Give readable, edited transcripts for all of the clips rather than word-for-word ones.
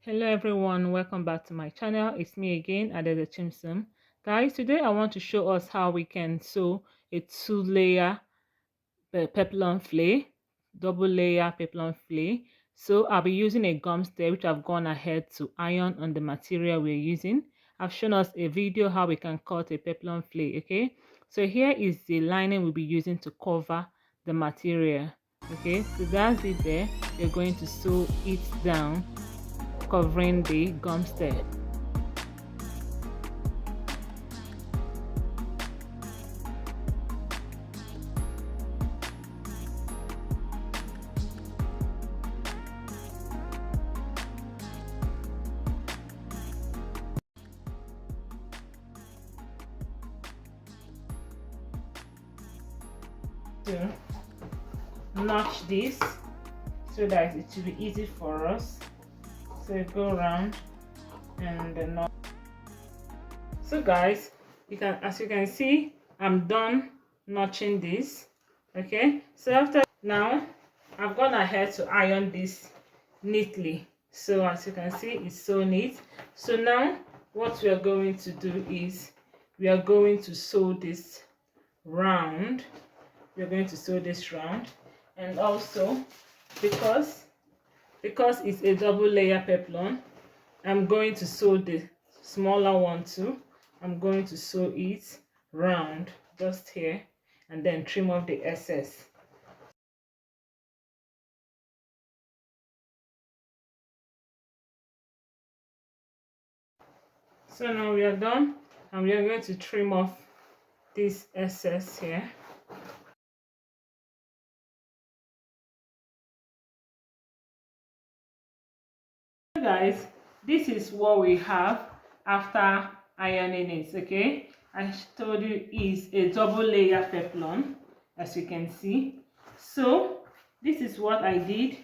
Hello everyone, welcome back to my channel. It's me again, Adede Chimsum. Guys, today I want to show us how we can sew a two-layer peplum flay, double layer peplum flay. So I'll be using a gum stay which I've gone ahead to iron on the material we're using. I've shown us a video how we can cut a peplum flay. Okay, so here is the lining we'll be using to cover the material. Okay, so that's it there. You're going to sew it down, covering the gum stay. To notch this so that it will be easy for us. So go around and the knot. So guys, as you can see, I'm done notching this. Okay, so after now I've gone ahead to iron this neatly. So as you can see, it's so neat. So now what we are going to do is we are going to sew this round. We're going to sew this round, and also because it's a double layer peplum, I'm going to sew the smaller one too. I'm going to sew it round just here and then trim off the excess. So now we are done, and we are going to trim off this excess here. Guys, this is what we have after ironing it. Okay, I told you is a double layer peplum, as you can see. So this is what I did.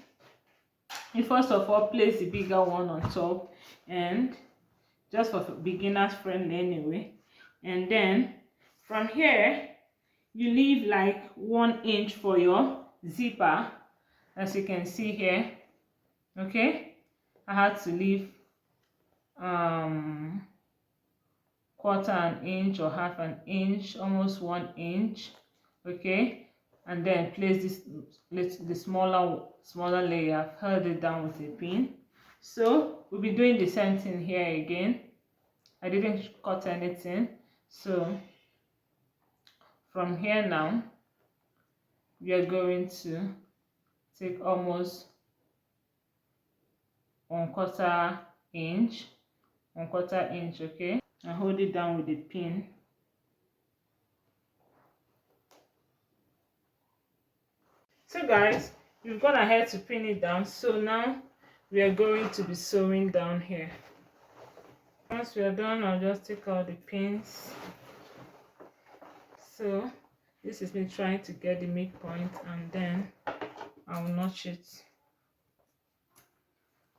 You first of all place the bigger one on top, and just for beginners friendly anyway, and then from here you leave like 1 inch for your zipper, as you can see here. Okay, I had to leave quarter an inch or half an inch, almost 1 inch. Okay, and then place the smaller layer. I've held it down with a pin. So we'll be doing the same thing here again. I didn't cut anything, so from here now we are going to take almost 1/4 inch, 1/4 inch. Okay, and hold it down with the pin. So guys, we've gone ahead to pin it down. So now we are going to be sewing down here. Once we are done, I'll just take out the pins. So this is me trying to get the midpoint, and then I'll notch it.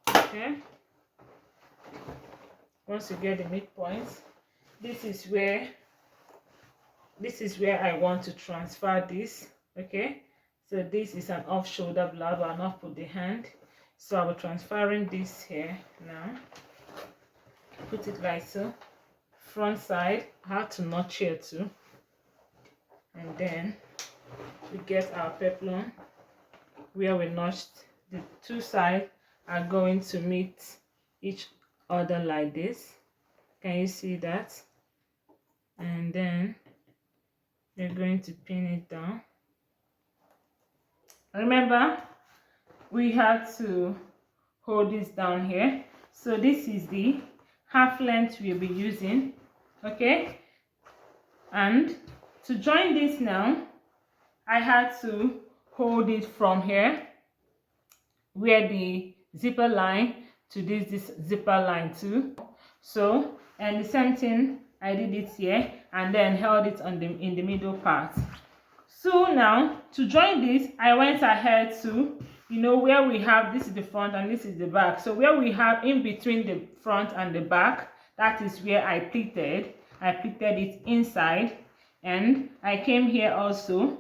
Okay, once you get the midpoint, this is where I want to transfer this. Okay, so this is an off shoulder blouse, but I'll not put the hand, so I'll be transferring this here now. Put it like so. Front side, I have to notch here too, and then we get our peplum where we notched. The two sides are going to meet each other like this. Can you see that? And then we're going to pin it down. Remember, we had to hold this down here. So this is the half length we'll be using. Okay, and to join this now, I had to hold it from here where the zipper line to this zipper line too. So, and the same thing, I did it here and then held it on in the middle part. So now to join this, I went ahead to, where we have, this is the front and this is the back. So where we have in between the front and the back, that is where I pleated it inside, and I came here also.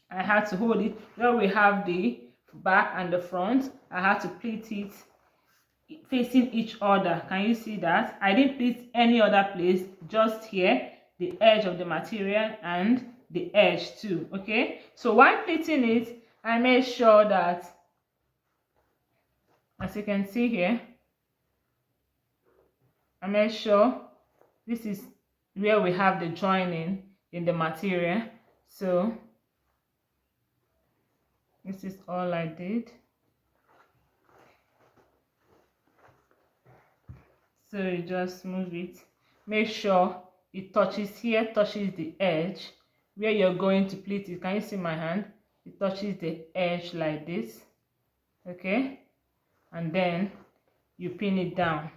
I had to hold it where we have the back and the front. I had to pleat it facing each other. Can you see that? I didn't pleat any other place, just here, the edge of the material and the edge too. Okay, so while pleating it, I made sure that, as you can see here, I made sure this is where we have the joining in the material. So this is all I did. So you just move it, make sure it touches here, touches the edge where you're going to pleat it. Can you see my hand? It touches the edge like this. Okay, and then you pin it down.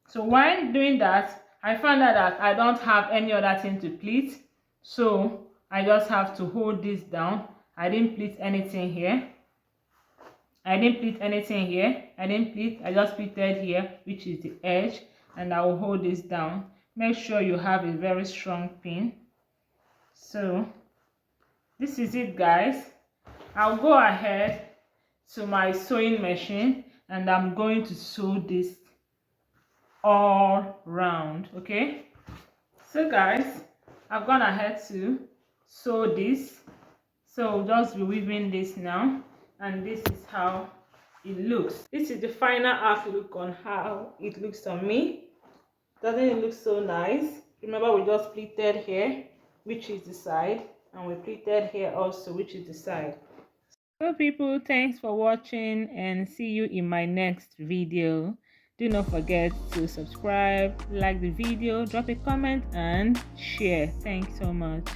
So while doing that, I found out that I don't have any other thing to pleat, so I just have to hold this down. I didn't pleat anything here. I didn't pleat anything here. I didn't pleat. I just pleated here, which is the edge, and I will hold this down. Make sure you have a very strong pin. So this is it, guys. I'll go ahead to my sewing machine and I'm going to sew this all round. Okay, so guys, I've gone ahead to sew this, so just be weaving this now, and this is how it looks. This is the final outlook on how it looks on me. Doesn't it look so nice? Remember, we just pleated here, which is the side, and we pleated here also, which is the side. So people, thanks for watching and see you in my next video. Do not forget to subscribe, like the video, drop a comment and share. Thanks so much.